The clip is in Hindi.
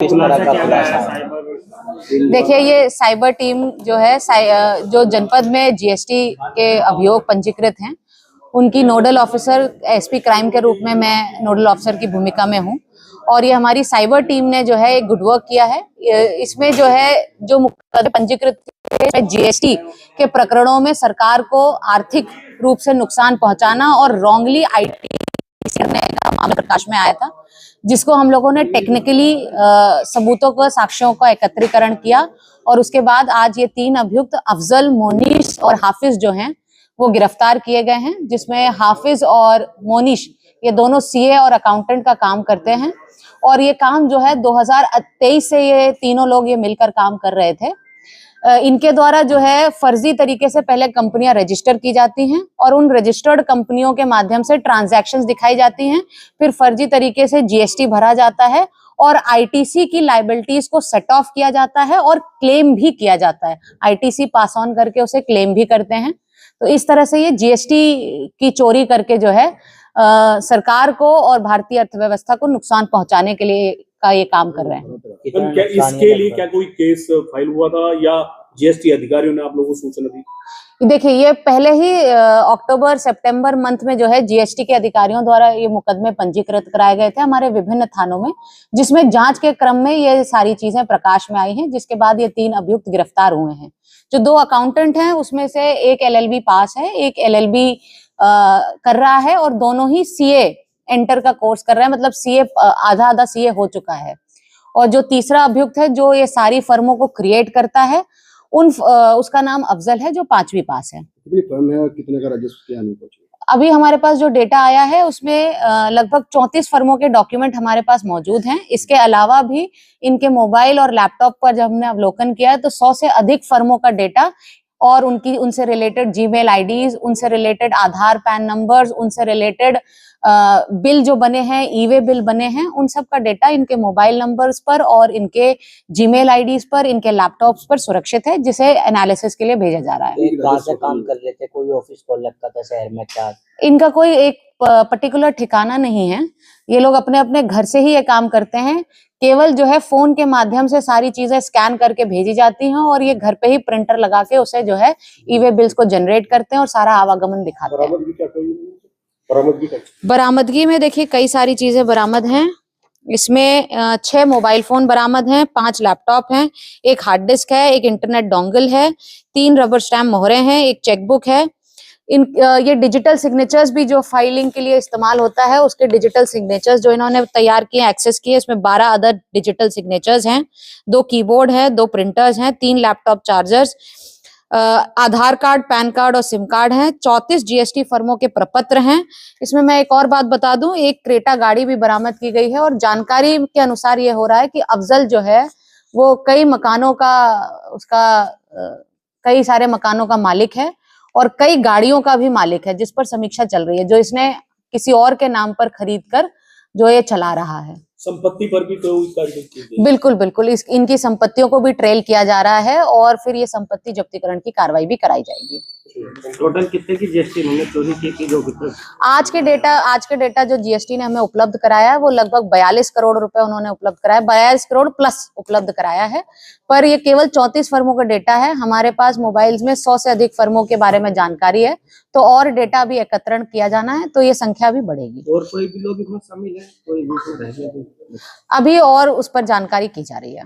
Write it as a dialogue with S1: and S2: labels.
S1: किस तरह का खुलासा है?
S2: देखिए, ये साइबर टीम जो है जो जनपद में जीएसटी के अभियोग पंजीकृत हैं, उनकी नोडल ऑफिसर एसपी क्राइम के रूप में मैं नोडल ऑफिसर की भूमिका में हूं। और ये हमारी साइबर टीम ने जो है एक गुड वर्क किया है। इसमें जो है जो मुकदमे पंजीकृत जीएसटी के प्रकरणों में सरकार को आर्थिक रूप से नुकसान पहुंचाना और रॉन्गली आईटी करने का मामला प्रकाश में आया था, जिसको हम लोगों ने टेक्निकली सबूतों को, साक्ष्यों का एकत्रीकरण किया। और उसके बाद आज ये 3 अभियुक्त अफजल, मोनिश और हाफिज जो हैं वो गिरफ्तार किए गए हैं, जिसमें हाफिज और मोनिश ये दोनों सीए और अकाउंटेंट का काम करते हैं। और ये काम जो है 2023 से ये तीनों लोग ये मिलकर काम कर रहे थे। इनके द्वारा जो है फर्जी तरीके से पहले कंपनियां रजिस्टर की जाती हैं और उन रजिस्टर्ड कंपनियों के माध्यम से ट्रांजैक्शंस दिखाई जाती हैं, फिर फर्जी तरीके से जीएसटी भरा जाता है और आईटीसी की लायबिलिटीज को सेट ऑफ किया जाता है और क्लेम भी किया जाता है। आईटीसी पास ऑन करके उसे क्लेम भी करते हैं। तो इस तरह से ये जीएसटी की चोरी करके जो है सरकार को और भारतीय अर्थव्यवस्था को नुकसान पहुंचाने के लिए का ये काम कर रहे हैं।
S3: क्या इसके लिए क्या कोई केस फाइल हुआ था या जीएसटी अधिकारियों ने आप लोगों को सूचना दी?
S2: देखिए, ये पहले ही अक्टूबर सितंबर मंथ में जो है जीएसटी के अधिकारियों द्वारा ये मुकदमे पंजीकृत कराए गए थे हमारे विभिन्न थानों में, जिसमें जांच के क्रम में ये सारी चीजें प्रकाश में आई हैं, जिसके बाद ये 3 अभियुक्त गिरफ्तार हुए हैं। जो 2 अकाउंटेंट हैं उसमें से एक एलएलबी पास है, एक एलएलबी कर रहा है और दोनों ही सीए एंटर का कोर्स कर रहा है, मतलब सीए आधा सीए हो चुका है। और जो तीसरा अभियुक्त है जो ये सारी फर्मों को क्रिएट करता है, उसका नाम अफजल है, जो 5वीं पास है।
S3: कितनी फर्म है और कितने का राजस्व क्या नहीं पहुंचा?
S2: अभी हमारे पास जो डेटा आया है उसमें लगभग 34 फर्मों के डॉक्यूमेंट हमारे पास मौजूद हैं। इसके अलावा भी इनके मोबाइल और लैपटॉप पर जब हमने अवलोकन किया है तो 100 से अधिक फर्मों का डेटा और उनसे रिलेटेड जीमेल आईडीज, उनसे रिलेटेड आधार पैन नंबर्स, उनसे रिलेटेड बिल जो बने हैं, ई-वे बिल बने हैं, उन सब का डेटा इनके मोबाइल नंबर्स पर और इनके जीमेल आईडीज पर, इनके लैपटॉप्स पर सुरक्षित है, जिसे एनालिसिस के लिए भेजा जा रहा है।
S1: कहाँ से काम कर रहे थे? कोई ऑफिस खोल रखा था शहर में क्या?
S2: इनका कोई एक पर्टिकुलर ठिकाना नहीं है। ये लोग अपने अपने घर से ही ये काम करते हैं। केवल जो है फोन के माध्यम से सारी चीजें स्कैन करके भेजी जाती हैं और ये घर पे ही प्रिंटर लगा के उसे जो है ई-वे बिल्स को जनरेट करते हैं और सारा आवागमन दिखाते हैं। बरामदगी में देखिए कई सारी चीजें बरामद हैं। इसमें 6 मोबाइल फोन बरामद हैं, 5 लैपटॉप हैं, एक हार्ड डिस्क है, एक इंटरनेट डोंगल है, 3 रबर स्टैम्प मोहरें हैं, एक चेकबुक है। ये डिजिटल सिग्नेचर्स भी जो फाइलिंग के लिए इस्तेमाल होता है, उसके डिजिटल सिग्नेचर्स जो इन्होंने तैयार किए, एक्सेस किए, इसमें 12 अदर डिजिटल सिग्नेचर्स हैं, 2 कीबोर्ड है, 2 प्रिंटर्स हैं, 3 लैपटॉप चार्जर्स, आधार कार्ड, पैन कार्ड और सिम कार्ड हैं, 34 जीएसटी फर्मों के प्रपत्र हैं। इसमें मैं एक और बात बता दूं, एक क्रेटा गाड़ी भी बरामद की गई है और जानकारी के अनुसार ये हो रहा है कि अफजल जो है वो कई मकानों का कई सारे मकानों का मालिक है और कई गाड़ियों का भी मालिक है, जिस पर समीक्षा चल रही है, जो इसने किसी और के नाम पर खरीद कर जो ये चला रहा है।
S3: संपत्ति पर भी कोई कार्रवाई की गई?
S2: बिल्कुल इनकी संपत्तियों को भी ट्रेल किया जा रहा है और फिर ये संपत्ति जब्तीकरण की कार्रवाई भी कराई जाएगी।
S3: टोटल कितने की जीएसटी इन्होंने चोरी की जो
S2: आज के डेटा जो जीएसटी ने हमें उपलब्ध कराया है वो लगभग 42 करोड़ रुपए उन्होंने उपलब्ध कराया, 42 करोड़ प्लस उपलब्ध कराया है। पर ये केवल 34 फर्मों का डेटा है। हमारे पास मोबाइल्स में 100 से अधिक फर्मों के बारे में जानकारी है, तो और डेटा भी एकत्रण किया जाना है, तो ये संख्या भी बढ़ेगी।
S3: और कोई भी लोग इसमें शामिल है? कोई
S2: अभी और उस पर जानकारी की जा रही है।